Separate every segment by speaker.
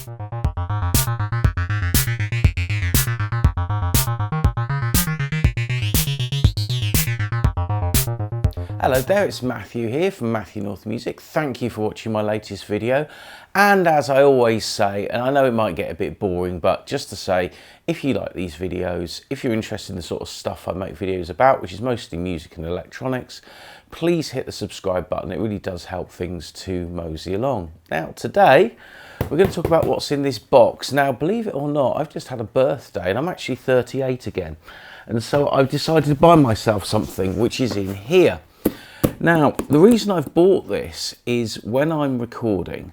Speaker 1: Hello there, it's Matthew here from MatthewNorthMusic. Thank you for watching my latest video. And as I always say, and I know it might get a bit boring, but just to say, if you like these videos, if you're interested in the sort of stuff I make videos about, which is mostly music and electronics, please hit the subscribe button. It really does help things to mosey along. Now, today, we're going to talk about what's in this box. Now, believe it or not, I've just had a birthday and I'm actually 38 again. And so I've decided to buy myself something which is in here. Now, the reason I've bought this is when I'm recording,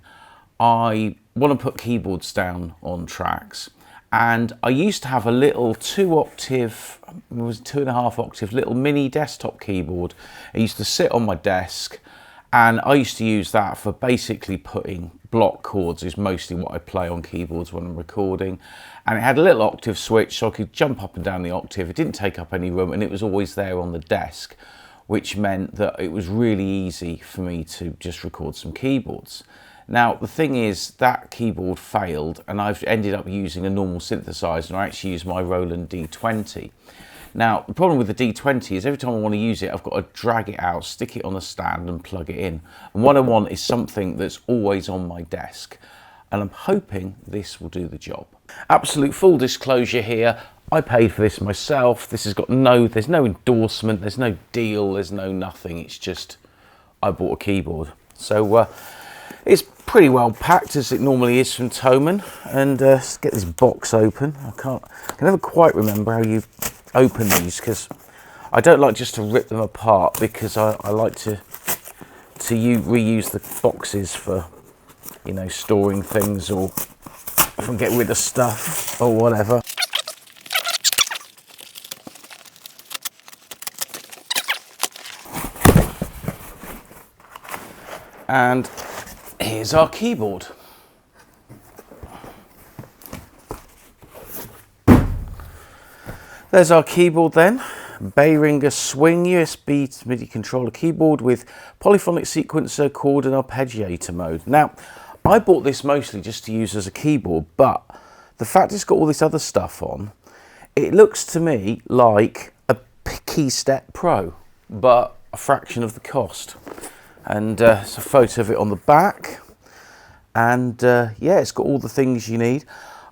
Speaker 1: I want to put keyboards down on tracks. And I used to have a little 2.5 octave little mini desktop keyboard. It used to sit on my desk, and I used to use that for basically putting block chords, is mostly what I play on keyboards when I'm recording. And it had a little octave switch, so I could jump up and down the octave. It didn't take up any room, and it was always there on the desk, which meant that it was really easy for me to just record some keyboards. Now, the thing is, that keyboard failed, and I've ended up using a normal synthesizer, and I actually use my Roland D20. Now, the problem with the D20 is every time I want to use it, I've got to drag it out, stick it on a stand and plug it in. And what I want is something that's always on my desk. And I'm hoping this will do the job. Absolute full disclosure here, I paid for this myself. This has got there's no endorsement, there's no deal, there's no nothing. It's just, I bought a keyboard. So it's pretty well packed as it normally is from Thomann. And let's get this box open. I can never quite remember how you open these, because I don't like just to rip them apart, because I like to reuse the boxes for, you know, storing things, or if I get rid of stuff or whatever. And here's our keyboard. There's our keyboard then. Behringer Swing USB to MIDI controller keyboard with polyphonic sequencer, chord and arpeggiator mode. Now, I bought this mostly just to use as a keyboard, but the fact it's got all this other stuff on, it looks to me like a KeyStep Pro, but a fraction of the cost. And it's a photo of it on the back. And yeah, it's got all the things you need.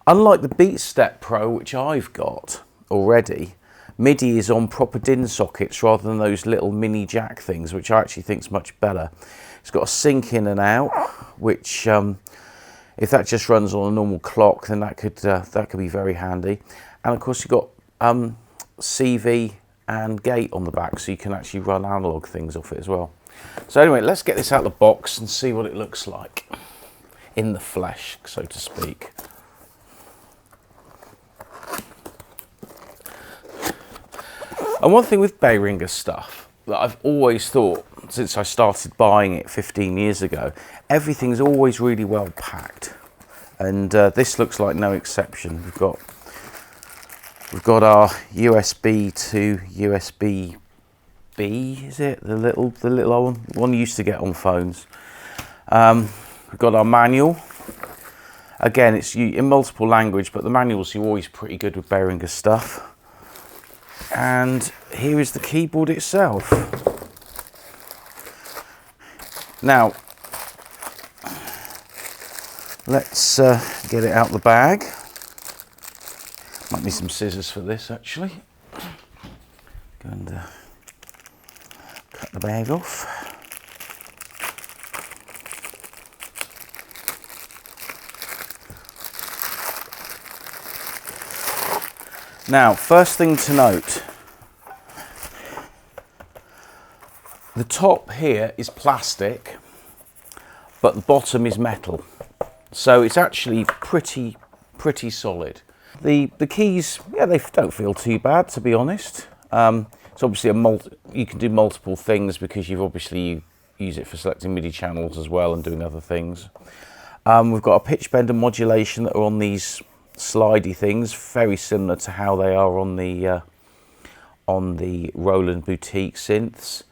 Speaker 1: Unlike the BeatStep Pro, which I've got already, MIDI is on proper DIN sockets rather than those little mini jack things, which I actually think is much better. It's got a sync in and out, which if that just runs on a normal clock, then that could be very handy. And of course you've got CV and gate on the back, so you can actually run analog things off it as well. So anyway, let's get this out of the box and see what it looks like in the flesh, so to speak. And one thing with Behringer stuff that I've always thought, since I started buying it 15 years ago, everything's always really well packed. And this looks like no exception. We've got our USB to USB B, is it? The little one you used to get on phones. We've got our manual. Again, it's in multiple language, but the manuals are always pretty good with Behringer stuff. And here is the keyboard itself. Now, let's get it out the bag. Might need some scissors for this, actually. Go and cut the bag off. Now, first thing to note, the top here is plastic, but the bottom is metal. So it's actually pretty solid. The keys, yeah, they don't feel too bad, to be honest. It's obviously you can do multiple things, because you use it for selecting MIDI channels as well and doing other things. We've got a pitch bend and modulation that are on these slidey things, very similar to how they are on the Roland Boutique synths.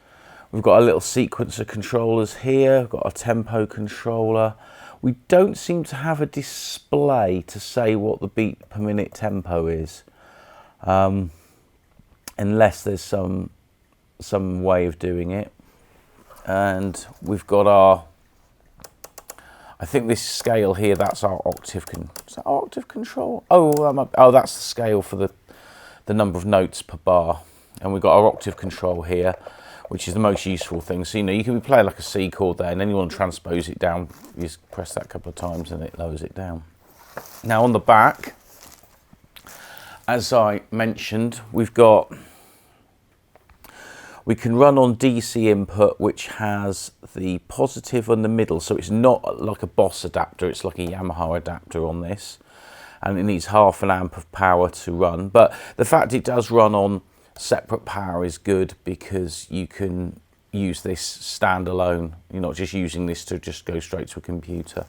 Speaker 1: We've got a little sequencer controllers here. We've got a tempo controller. We don't seem to have a display to say what the beat per minute tempo is, unless there's some way of doing it. And we've got our, I think this scale here, that's our octave. Is that our octave control? Oh, that's the scale for the number of notes per bar. And we've got our octave control here, which is the most useful thing. So, you can be playing like a C chord there, and then you want to transpose it down. You just press that a couple of times and it lowers it down. Now on the back, as I mentioned, we can run on DC input, which has the positive and the middle. So it's not like a Boss adapter, it's like a Yamaha adapter on this. And it needs half an amp of power to run. But the fact it does run on separate power is good, because you can use this standalone. You're not just using this to just go straight to a computer.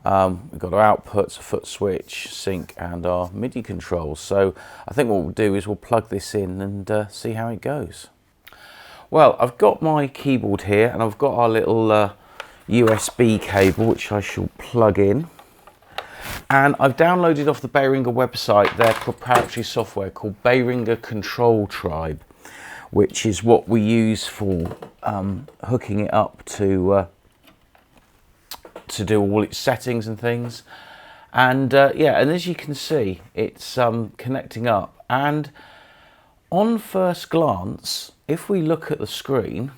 Speaker 1: We've got our outputs, a foot switch, sync, and our MIDI controls. So I think what we'll do is we'll plug this in and see how it goes. Well, I've got my keyboard here, and I've got our little USB cable, which I shall plug in. And I've downloaded off the Behringer website their proprietary software called Behringer Control Tribe, which is what we use for hooking it up to do all its settings and things. And yeah, and as you can see, it's connecting up. And on first glance, if we look at the screen,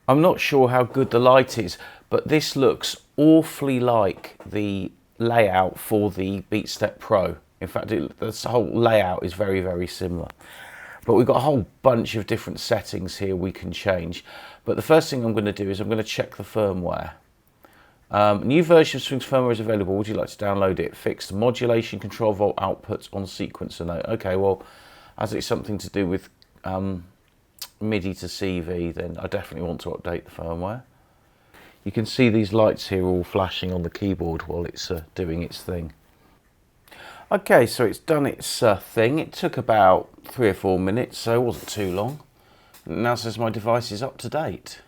Speaker 1: I'm not sure how good the light is, but this looks awfully like the layout for the BeatStep Pro. In fact, this whole layout is very, very similar. But we've got a whole bunch of different settings here we can change. But the first thing I'm going to do is I'm going to check the firmware. New version of Swing's firmware is available. Would you like to download it? Fixed modulation control volt outputs on sequencer note. Okay, well, as it's something to do with MIDI to CV, then I definitely want to update the firmware. You can see these lights here all flashing on the keyboard while it's doing its thing. Okay, so it's done its thing. It took about 3 or 4 minutes, so it wasn't too long. It now says my device is up to date.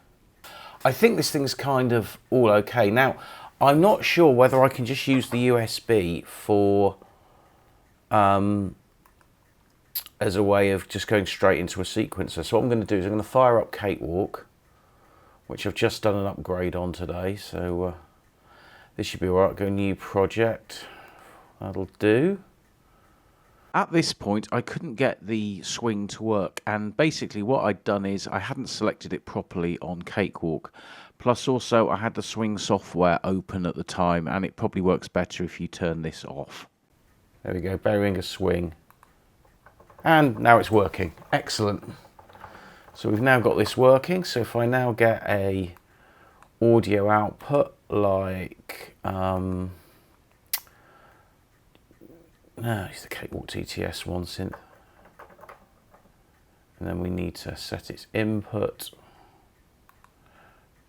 Speaker 1: I think this thing's kind of all okay. Now, I'm not sure whether I can just use the USB for as a way of just going straight into a sequencer. So what I'm going to do is I'm going to fire up Cakewalk, which I've just done an upgrade on today. So this should be all right. Go new project. That'll do. At this point, I couldn't get the Swing to work, and basically what I'd done is I hadn't selected it properly on Cakewalk. Plus also I had the Swing software open at the time, and it probably works better if you turn this off. There we go, Behringer Swing. And now it's working. Excellent. So we've now got this working. So if I now get a audio output like it's the Cakewalk TTS one synth. And then we need to set its input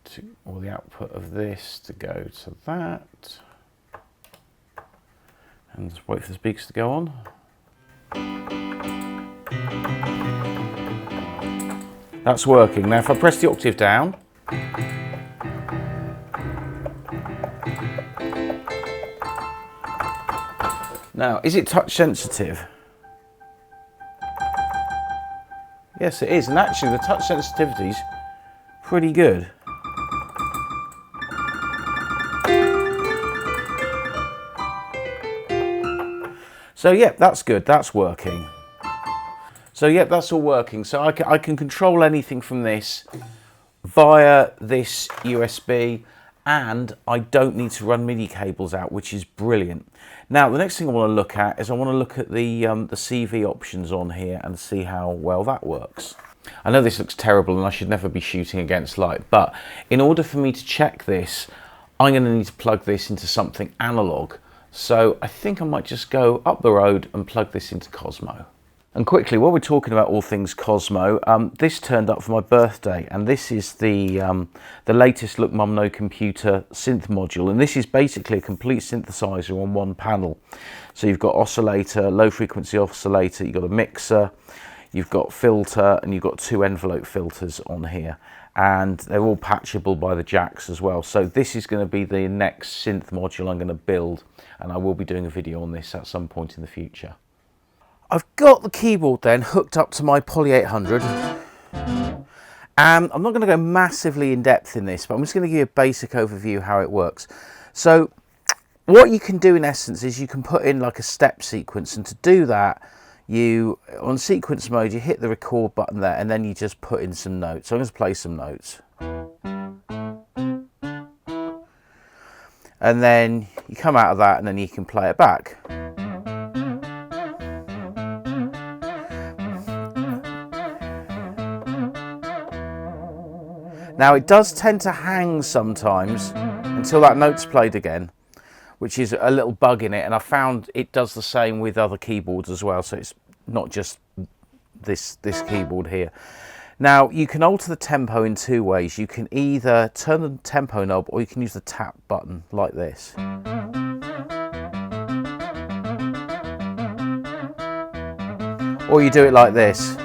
Speaker 1: to, or the output of this to go to that. And just wait for the speakers to go on. That's working. Now if I press the octave down, now is it touch sensitive? Yes it is, and actually the touch sensitivity is pretty good. So yeah, that's good, that's working. So yeah, that's all working. So I can control anything from this via this USB, and I don't need to run MIDI cables out, which is brilliant. Now the next thing I want to look at is I want to look at the CV options on here and see how well that works. I know this looks terrible and I should never be shooting against light, but in order for me to check this, I'm going to need to plug this into something analog. So I think I might just go up the road and plug this into Cosmo. And quickly, while we're talking about all things Cosmo, this turned up for my birthday, and this is the latest Look Mum No Computer synth module, and this is basically a complete synthesizer on one panel. So you've got oscillator, low frequency oscillator, you've got a mixer, you've got filter, and you've got 2 envelope filters on here. and they're all patchable by the jacks as well. So this is going to be the next synth module I'm going to build, and I will be doing a video on this at some point in the future. I've got the keyboard then hooked up to my Poly 800. I'm not going to go massively in depth in this, but I'm just going to give you a basic overview how it works. So what you can do in essence is you can put in like a step sequence, and to do that, you on sequence mode you hit the record button there, and then you just put in some notes. So I'm going to play some notes, and then you come out of that, and then you can play it back. Now it does tend to hang sometimes until that note's played again, which is a little bug in it, and I found it does the same with other keyboards as well, so it's not just this keyboard here. Now you can alter the tempo in two ways. You can either turn the tempo knob, or you can use the tap button like this. Or you do it like this.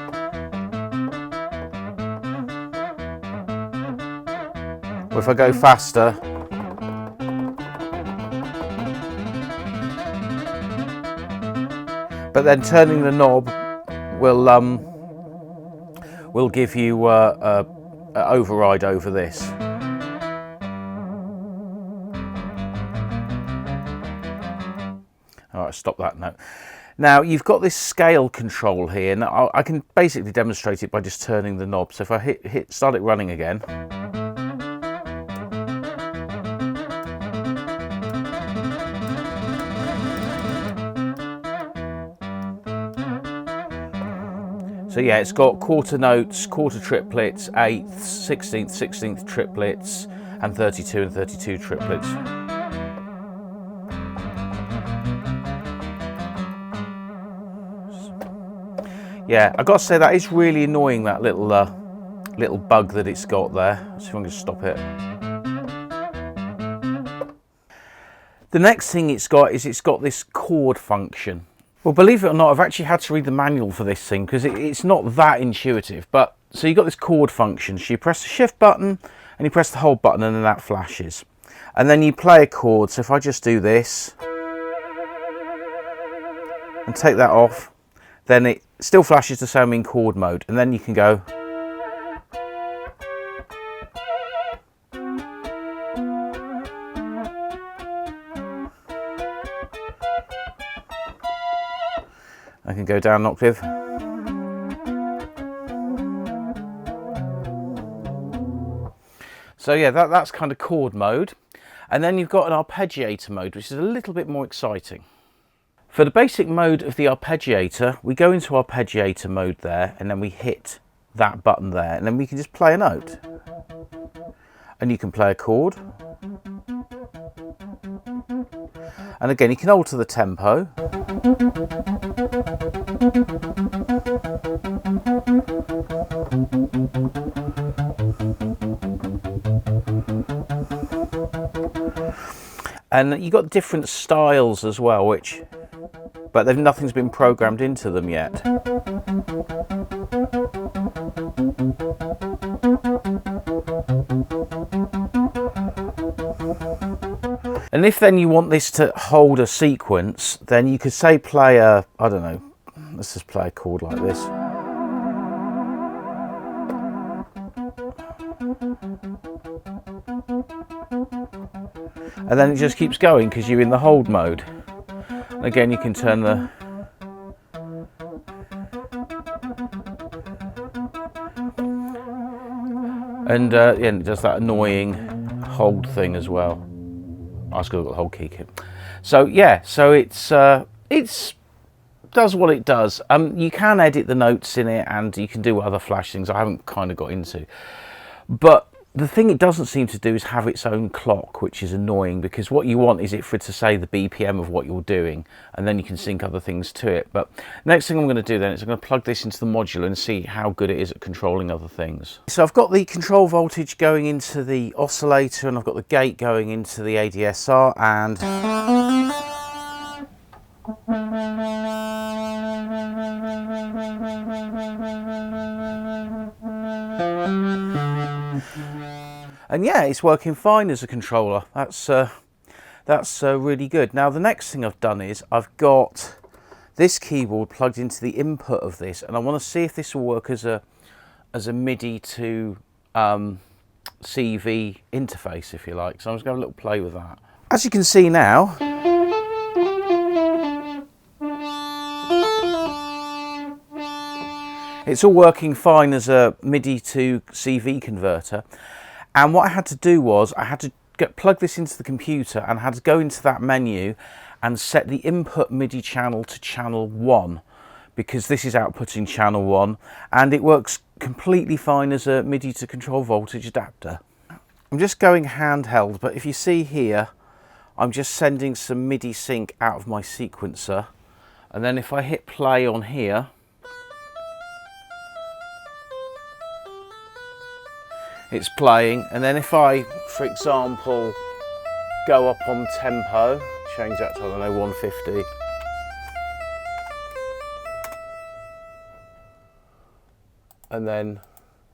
Speaker 1: Or if I go faster, but then turning the knob will give you a override over this. All right, stop that now. Now you've got this scale control here, and I can basically demonstrate it by just turning the knob. So if I start it running again. So yeah, it's got quarter notes, quarter triplets, eighths, 16th, 16th triplets, and 32 and 32 triplets. Yeah, I've got to say that is really annoying, that little little bug that it's got there. Let's see if I can stop it. The next thing it's got is it's got this chord function. Well, believe it or not, I've actually had to read the manual for this thing because it's not that intuitive. But so you've got this chord function. So you press the shift button and you press the hold button, and then that flashes. And then you play a chord. So if I just do this and take that off, then it still flashes the same in chord mode. And then you can go. I can go down an octave. So yeah, that's kind of chord mode. And then you've got an arpeggiator mode, which is a little bit more exciting. For the basic mode of the arpeggiator, we go into arpeggiator mode there, and then we hit that button there, and then we can just play a note. And you can play a chord. And again, you can alter the tempo. And you've got different styles as well, but nothing's been programmed into them yet. And if then you want this to hold a sequence, then you could say play a, I don't know, let's just play a chord like this. And then it just keeps going because you're in the hold mode. And again, you can turn the... And yeah, it does that annoying hold thing as well. I still got the whole key kit. So yeah, so it's does what it does. You can edit the notes in it, and you can do other flash things I haven't kind of got into. But the thing it doesn't seem to do is have its own clock, which is annoying, because what you want is it for it to say the BPM of what you're doing, and then you can sync other things to it. But next thing I'm going to do then is I'm going to plug this into the modular and see how good it is at controlling other things. So I've got the control voltage going into the oscillator, and I've got the gate going into the ADSR, and And yeah, it's working fine as a controller. That's really good. Now the next thing I've done is I've got this keyboard plugged into the input of this, and I want to see if this will work as a MIDI to CV interface, if you like. So I'm just going to have a little play with that. As you can see now, it's all working fine as a MIDI to CV converter. And what I had to do was I had to plug this into the computer and had to go into that menu and set the input MIDI channel to channel 1, because this is outputting channel 1, and it works completely fine as a MIDI to control voltage adapter. I'm just going handheld, but if you see here, I'm just sending some MIDI sync out of my sequencer, and then if I hit play on here, it's playing. And then if I, for example, go up on tempo, change that to, I don't know, 150. And then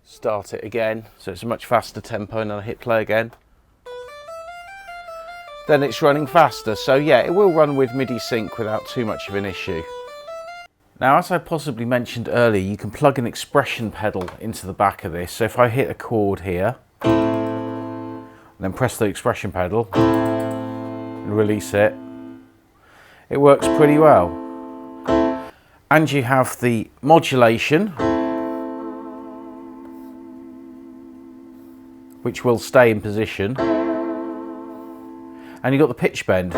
Speaker 1: start it again, so it's a much faster tempo, and then I hit play again. Then it's running faster. So yeah, it will run with MIDI sync without too much of an issue. Now, as I possibly mentioned earlier, you can plug an expression pedal into the back of this. So if I hit a chord here, and then press the expression pedal, and release it, it works pretty well. And you have the modulation, which will stay in position, and you've got the pitch bend.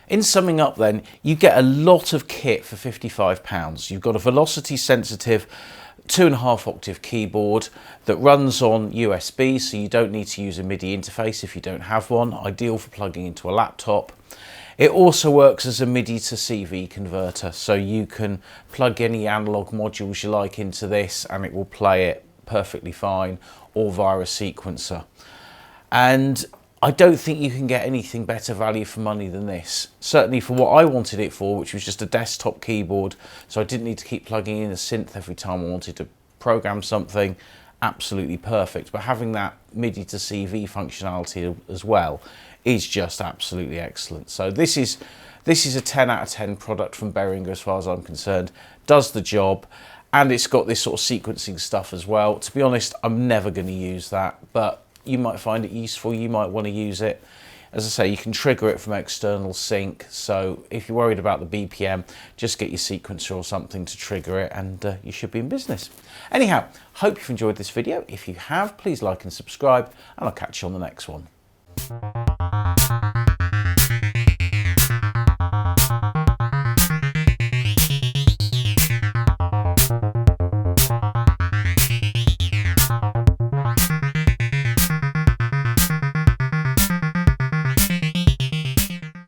Speaker 1: In summing up then, you get a lot of kit for £55. You've got a velocity sensitive 2.5 octave keyboard that runs on USB, so you don't need to use a MIDI interface if you don't have one, ideal for plugging into a laptop. It also works as a MIDI to CV converter, so you can plug any analog modules you like into this and it will play it perfectly fine, or via a sequencer. And I don't think you can get anything better value for money than this. Certainly for what I wanted it for, which was just a desktop keyboard, so I didn't need to keep plugging in a synth every time I wanted to program something. Absolutely perfect. But having that MIDI to CV functionality as well is just absolutely excellent. So this is a 10 out of 10 product from Behringer as far as I'm concerned. Does the job, and it's got this sort of sequencing stuff as well. To be honest, I'm never going to use that, but you might find it useful, you might want to use it. As I say, you can trigger it from external sync, so if you're worried about the BPM, just get your sequencer or something to trigger it, and you should be in business. Anyhow, hope you've enjoyed this video. If you have, please like and subscribe, and I'll catch you on the next one.